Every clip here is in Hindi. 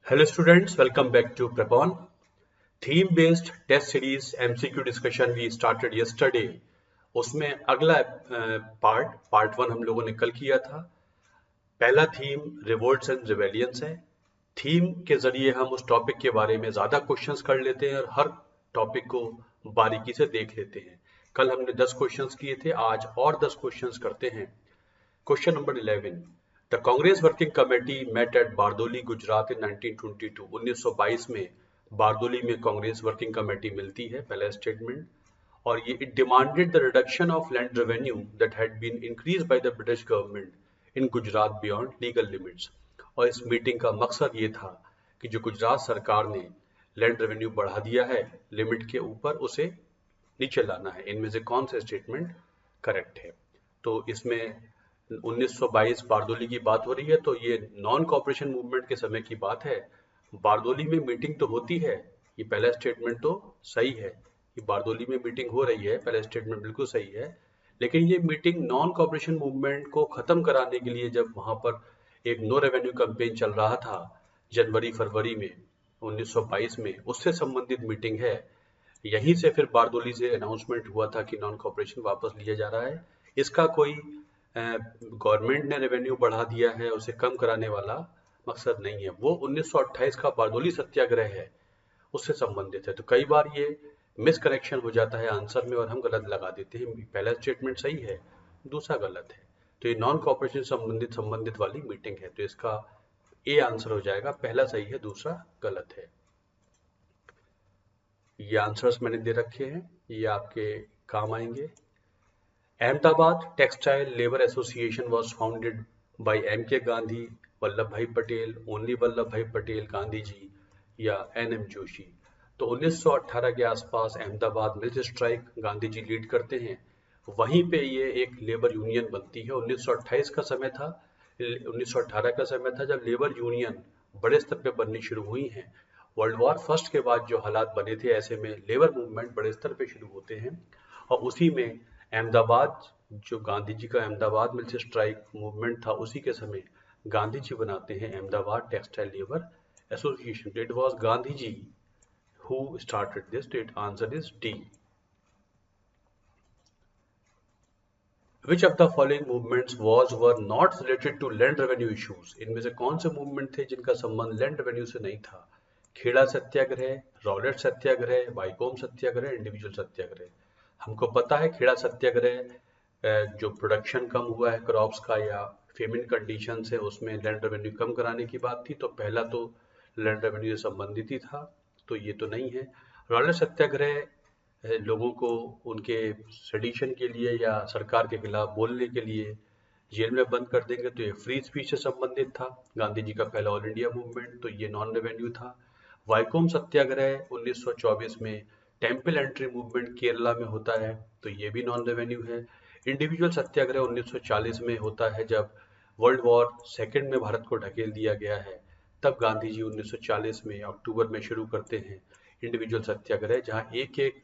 Hello students, welcome back to Prepon. Theme-based test series MCQ discussion we started yesterday. उसमें अगला पार्ट वन हम लोगों ने कल किया था. पहला थीम रिवोल्ट्स एंड रिवेलियंस है. थीम के जरिए हम उस टॉपिक के बारे में ज्यादा क्वेश्चंस कर लेते हैं और हर टॉपिक को बारीकी से देख लेते हैं. कल हमने 10 क्वेश्चंस किए थे, आज और 10 क्वेश्चंस करते हैं. Question number 11. The Congress Working Committee met at Bardoli Gujarat in 1922. 1922 में बारदोली में कांग्रेस वर्किंग कमेटी मिलती है. पहला स्टेटमेंट. और ये it demanded the reduction of land revenue that had been increase by the British government in Gujarat beyond legal limits. और इस मीटिंग का मकसद ये था कि जो गुजरात सरकार ने लैंड रेवेन्यू बढ़ा दिया है लिमिट के ऊपर, उसे नीचे लाना है. इनमें से कौन सा स्टेटमेंट करेक्ट है? तो इसमें 1922 बारदोली की बात हो रही है, तो ये नॉन कॉपरेशन मूवमेंट के समय की बात है. बारदोली में मीटिंग तो होती है, ये पहला स्टेटमेंट तो सही है कि बारदोली में मीटिंग हो रही है, पहला स्टेटमेंट बिल्कुल सही है. लेकिन ये मीटिंग नॉन कॉपरेशन मूवमेंट को खत्म कराने के लिए, जब वहां पर एक नो रेवेन्यू कैंपेन चल रहा था जनवरी फरवरी में 1922 में, उससे संबंधित मीटिंग है. यहीं से फिर बारदोली से अनाउंसमेंट हुआ था कि नॉन कॉपरेशन वापस लिया जा रहा है. इसका कोई गवर्नमेंट ने रेवेन्यू बढ़ा दिया है उसे कम कराने वाला मकसद नहीं है. वो 1928 का बारदोली सत्याग्रह है, उससे संबंधित है. तो कई बार ये मिसकरेक्शन हो जाता है आंसर में और हम गलत लगा देते हैं. पहला स्टेटमेंट सही है, दूसरा गलत है. तो ये नॉन कॉपरेशन संबंधित वाली मीटिंग है, तो इसका ए आंसर हो जाएगा. पहला सही है, दूसरा गलत है. ये आंसर्स मैंने दे रखे हैं, ये आपके काम आएंगे. Ahmedabad Textile Labour Association was founded by M.K. Gandhi, Vallabh Bhai Patel, only Vallabh Bhai Patel, Gandhi ji या N.M. जोशी. तो 1918 के आसपास Ahmedabad mills strike Gandhi ji lead करते हैं. वहीं पे ये एक लेबर यूनियन बनती है. 1928 का समय था, 1918 का समय था जब लेबर यूनियन बड़े स्तर पे बननी शुरू हुई हैं. वर्ल्ड वॉर फर्स्ट के बाद जो हालात बने थे, ऐसे में लेबर मूवमेंट बड़े स्तर पे शुरू होते हैं. और उसी में अहमदाबाद, जो गांधी जी का अहमदाबाद मिल्स स्ट्राइक मूवमेंट था, उसी के समय गांधी जी बनाते हैं Ahmedabad textile labour association. It was Gandhi ji who started this. It answer is D. Which of the following movements were not related to land revenue issues? इनमें से कौन से मूवमेंट थे जिनका संबंध लैंड रेवेन्यू से नहीं था? खेड़ा सत्याग्रह, रॉलेट सत्याग्रह, वाइकोम सत्याग्रह, इंडिविजुअल सत्याग्रह. हमको पता है खेड़ा सत्याग्रह जो प्रोडक्शन कम हुआ है क्रॉप्स का या फेमिन कंडीशन से, उसमें लैंड रेवेन्यू कम कराने की बात थी. तो पहला तो लैंड रेवेन्यू से संबंधित ही था, तो ये तो नहीं है. रॉलेट सत्याग्रह लोगों को उनके सेडिशन के लिए या सरकार के खिलाफ बोलने के लिए जेल में बंद कर देंगे, तो ये फ्री स्पीच से संबंधित था. गांधी जी का पहला ऑल इंडिया मूवमेंट, तो ये नॉन रेवेन्यू था. वाइकोम सत्याग्रह 1924 में टेम्पल एंट्री मूवमेंट केरला में होता है, तो ये भी नॉन रेवेन्यू है. इंडिविजुअल सत्याग्रह 1940 में होता है, जब वर्ल्ड वॉर सेकेंड में भारत को ढकेल दिया गया है. तब गांधी जी 1940 में अक्टूबर में शुरू करते हैं इंडिविजुअल सत्याग्रह, जहां एक एक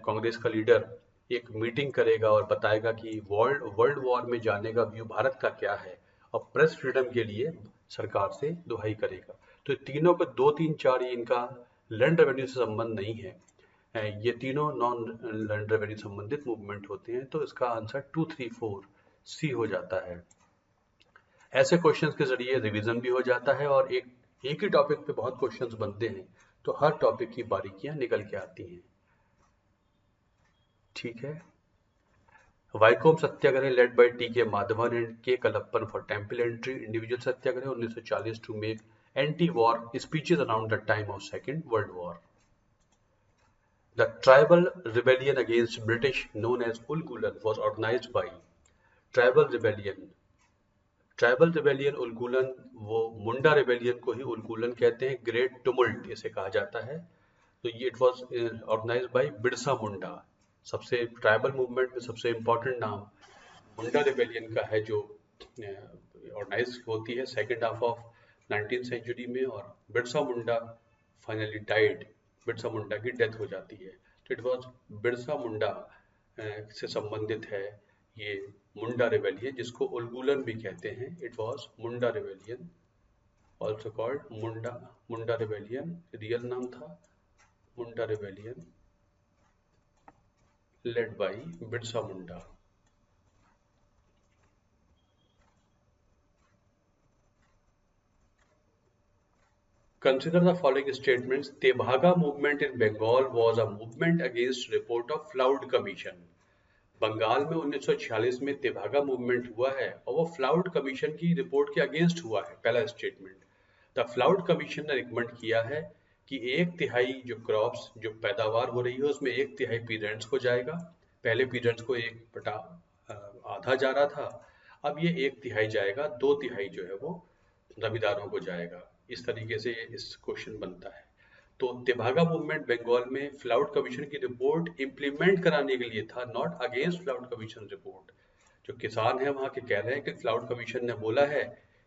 कांग्रेस का लीडर एक मीटिंग करेगा और बताएगा कि वर्ल्ड वॉर में जाने का व्यू भारत का क्या है, और प्रेस फ्रीडम के लिए सरकार से दुहाई करेगा. तो तीनों पे 2, 3, 4 इनका लैंड रेवेन्यू से संबंध नहीं है. ये तीनों नॉन लैंड रेवेन्यू संबंधित मूवमेंट होते हैं. तो इसका आंसर 2, 3, 4 सी हो जाता है. ऐसे क्वेश्चंस के जरिए रिवीजन भी हो जाता है और एक ही टॉपिक पे बहुत क्वेश्चंस बनते हैं, तो हर टॉपिक की बारीकियां निकल के आती हैं. ठीक है. Vaikom Satyagraha led by T K. Madhavan and K. Kelappan for temple entry. Individual Satyagraha 1940 to make anti war speeches around the time of second world war. The tribal rebellion against British known as Ulgulan was organized by. Tribal rebellion, Ulgulan, वो मुंडा रिबेलियन को ही उलगुलन कहते हैं. ग्रेट टुमुल्ट इसे कहा जाता है. तो ये it was organised by Birsa Munda. सबसे ट्राइबल मूवमेंट में सबसे इम्पोर्टेंट नाम मुंडा रिबेलियन का है, जो ऑर्गेनाइज होती है second half of 19th century में, और बिरसा मुंडा फाइनली डाइड. बिरसा मुंडा की डेथ हो जाती है. तो इट वाज बिरसा मुंडा से संबंधित है ये मुंडा रिबेलियन, जिसको उलगुलन भी कहते हैं. It was Munda rebellion also called Munda rebellion, real नाम था Munda rebellion, led by Birsa Munda. Consider the following statements. Tebhaga movement in Bengal was a movement against report of Flood Commission. Bengal में 1946 में तेभागा मूवमेंट हुआ है और वो फ्लाउड कमीशन की रिपोर्ट के अगेंस्ट हुआ है। पहला स्टेटमेंट, द फ्लाउड कमीशन ने रिकमेंड किया है कि 1/3 जो क्रॉप्स जो पैदावार हो रही है उसमें 1/3 पीरेंट्स को जाएगा। पहले पीरेंट्स को 1/8 जा रहा था, अब ये 1/3 जाएगा, 2/3 जो है वो जमींदारों को जाएगा। इस तरीके से इस क्वेश्चन बनता है। तो तेभागा मूवमेंट बंगाल में फ्लाउड कमीशन की रिपोर्ट इंप्लीमेंट कराने के लिए था, नॉट अगेंस्ट फ्लाउड कमीशन रिपोर्ट। जो किसान है वहां के कह रहे हैं कि फ्लाउड कमीशन ने बोला है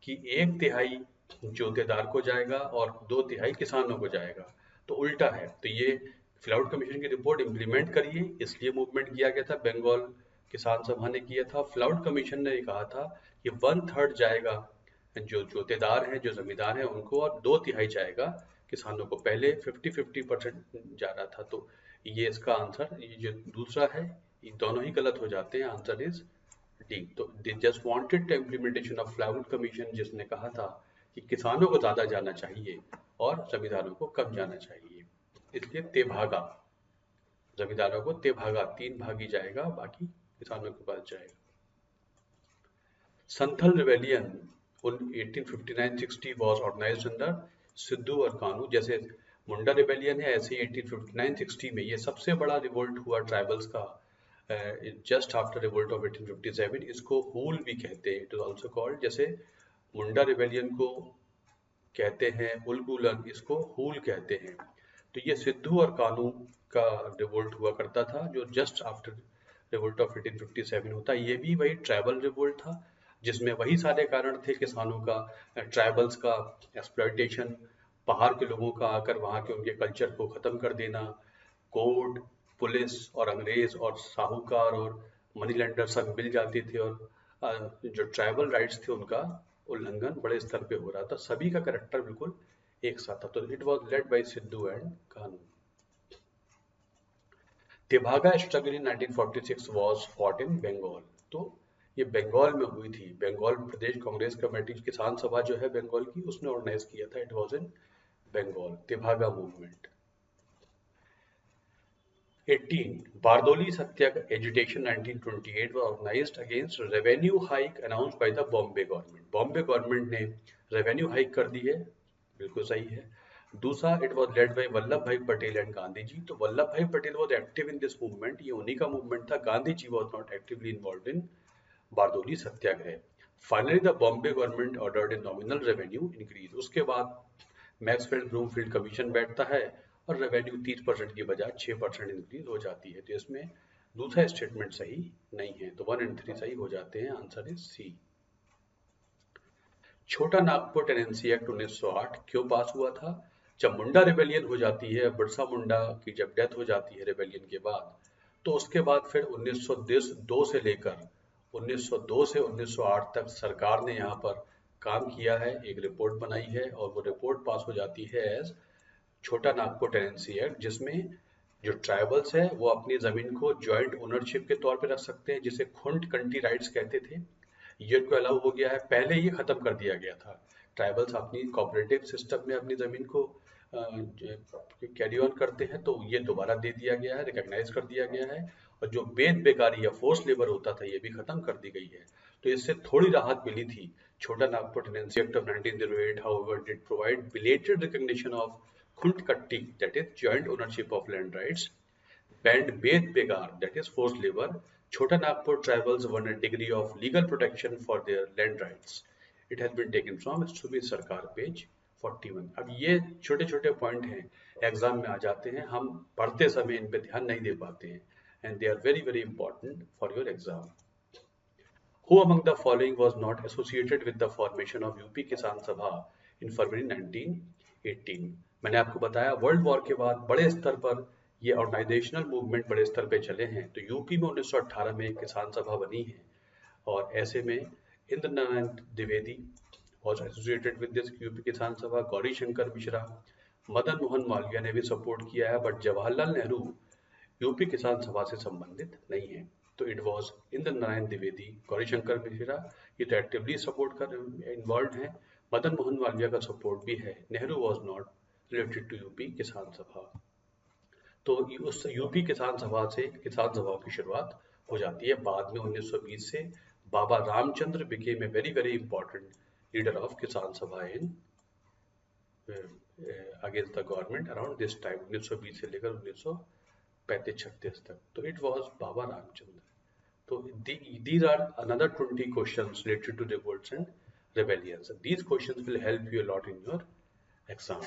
कि 1/3 जोतेदार को जाएगा और 2/3 किसानों को जाएगा, तो उल्टा है। तो ये फ्लाउड कमीशन की रिपोर्ट इंप्लीमेंट करिए, इसलिए मूवमेंट किया गया था, बंगाल किसान सभा ने किया था। फ्लाउड कमीशन ने कहा था कि 1/3 जाएगा जो जोतेदार हैं, जो जमींदार हैं उनको, और 2/3 जाएगा किसानों को। पहले 50-50% जा रहा था। तो ये इसका आंसर, ये जो दूसरा है, ये दोनों ही गलत हो जाते हैं। Answer is D. तो they just wanted implementation of Floud commission, जिसने कहा था कि किसानों को ज्यादा जाना चाहिए और जमींदारों को कम जाना चाहिए, इसलिए तेभागा, जमींदारों को तेभागा 3 भागी जाएगा, बाकी किसानों के पास जाएगा। Santhal rebellion 1859-60 was organized under Sidhu और कानू। जैसे मुंडा रिबेलियन है, ऐसे 1859-60 में ये सबसे बड़ा रिवोल्ट हुआ ट्राइबल्स का, जस्ट आफ्टर रिवोल्ट ऑफ 1857। इसको हूल भी कहते हैं, इट इज ऑल्सो कॉल्ड। जैसे मुंडा रिबेलियन को कहते हैं उलगुलन, इसको हूल कहते हैं। तो ये सिद्धू और कानू का रिवोल्ट हुआ करता था, जो जस्ट आफ्टर रिवोल्ट ऑफ 1857 होता है। ये भी वही ट्राइबल रिवोल्ट था, जिसमें वही सारे कारण थे किसानों का, ट्राइबल्स का एक्सप्लॉयटेशन, बाहर के लोगों का आकर वहाँ के उनके कल्चर को ख़त्म कर देना, कोर्ट, पुलिस और अंग्रेज और साहूकार और मनी लेंडर सब मिल जाते थे, और जो ट्राइबल राइट्स थे उनका उल्लंघन बड़े स्तर पे हो रहा था। सभी का कैरेक्टर बिल्कुल एक साथ था। तो it was led by Sidhu and Kanhu. Tebhaga struggle in 1946 was fought in Bengal. तो ये बंगाल में हुई थी। बंगाल प्रदेश कांग्रेस कमेटी, किसान सभा जो है बंगाल की, उसने ऑर्गेनाइज किया था। It was in Bengal, Tebhaga movement. 18 Bardoli Satyagraha agitation 1928 was organized against revenue hike announced by the Bombay government. Bombay government ने रेवेन्यू हाइक कर दी है, बिल्कुल सही है। दूसरा, it was led by Vallabh Bhai Patel and Gandhi ji. तो Vallabh Bhai Patel was active in this movement, ये उन्हीं का मूवमेंट था। Gandhi ji was not actively involved in Bardoli Satyagraha. Finally the Bombay government ordered a nominal revenue increase. उसके बाद मैक्सवेल ब्लूमफील्ड कमीशन बैठता है और रेवेन्यू 30% की बजाय 6% इंक्रीज हो जाती है। तो इसमें दूसरा स्टेटमेंट सही नहीं है, तो 1 और 3 सही हो जाते हैं। Answer is C. Chota Nagpur tenancy act 1908 क्यों पास हुआ था? जब मुंडा रिबेलियन हो जाती है, बिरसा मुंडा की जब डेथ हो जाती है रिबेलियन के बाद, तो उसके बाद फिर 1902 से लेकर 1902 से 1908 तक सरकार ने यहाँ पर काम किया है, एक रिपोर्ट बनाई है, और वो रिपोर्ट पास हो जाती है एज छोटा नागपुर टेनेंसी एक्ट, जिसमें जो ट्राइबल्स है वो अपनी जमीन को ज्वाइंट ओनरशिप के तौर पे रख सकते हैं, जिसे खुंट कंटी राइट्स कहते थे। ये उनको अलाउ हो गया है। पहले ये खत्म कर दिया गया था। ट्राइबल्स अपनी कोऑपरेटिव सिस्टम में अपनी जमीन को कैरी ऑन करते हैं, तो ये दोबारा दे दिया गया है, रिकॉग्नाइज कर दिया गया है। और जो बेकारी या फोर्स लेबर होता था, ये भी खत्म कर दी गई है। तो इससे थोड़ी राहत मिली थी। छोटा Nagpur tenancy act of 1908 however did provide belated recognition of खुंट कट्टी, that is joint ownership of land rights, banned बेगार, that is forced labor. Chota Nagpur tribals won a degree of legal protection for their land rights. It has been taken from Sumi Sarkar page 41. अब ये छोटे छोटे पॉइंट हैं, एग्जाम में आ जाते हैं, हम पढ़ते समय इन पे ध्यान नहीं दे पाते हैं, and they are very very important for your exam. Who among the following was not associated with the formation of UP किसान सभा in February 1918? मैंने आपको बताया वर्ल्ड वॉर के बाद बड़े स्तर पर ये ऑर्गेनाइजेशनल मूवमेंट बड़े स्तर पे चले हैं। तो यूपी में 1918 में किसान सभा बनी है, और ऐसे में Indra Narayan Dwivedi, was associated with this UP Kisan सभा. गौरी शंकर मिश्रा, मदन मोहन मालवीय ने भी सपोर्ट किया है, बट जवाहरलाल नेहरू यूपी किसान सभा से संबंधित नहीं है. तो इट वॉज इंद्र नारायण द्विवेदी, गौरी शंकर मिश्रा ये तो एक्टिवली सपोर्ट कर इन्वॉल्व हैं, मदन मोहन मालवीय का सपोर्ट भी है. Nehru was not related to UP Kisan Sabha. तो उस यूपी किसान सभा से किसान सभा की शुरुआत हो जाती है. बाद में 1920 से Baba Ramchandra became a very very important leader of Kisan Sabha in against the government around this time. 1920 से लेकर 1935-36 तक. तो इट वॉज बाबा रामचंद्र. तो these are another 20 questions related to revolts and rebellions. These questions will help you a lot in your exam.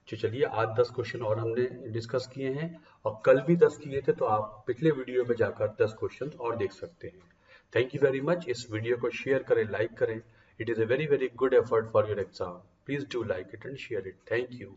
तो चलिए आज 10 क्वेश्चन और हमने डिस्कस किए हैं और कल भी 10 किए थे, तो आप पिछले वीडियो में जाकर 10 क्वेश्चन और देख सकते हैं. Thank you very much. इस वीडियो को शेयर करें, लाइक करें. It is a very very good effort for your exam. Please do like it and share it. Thank you.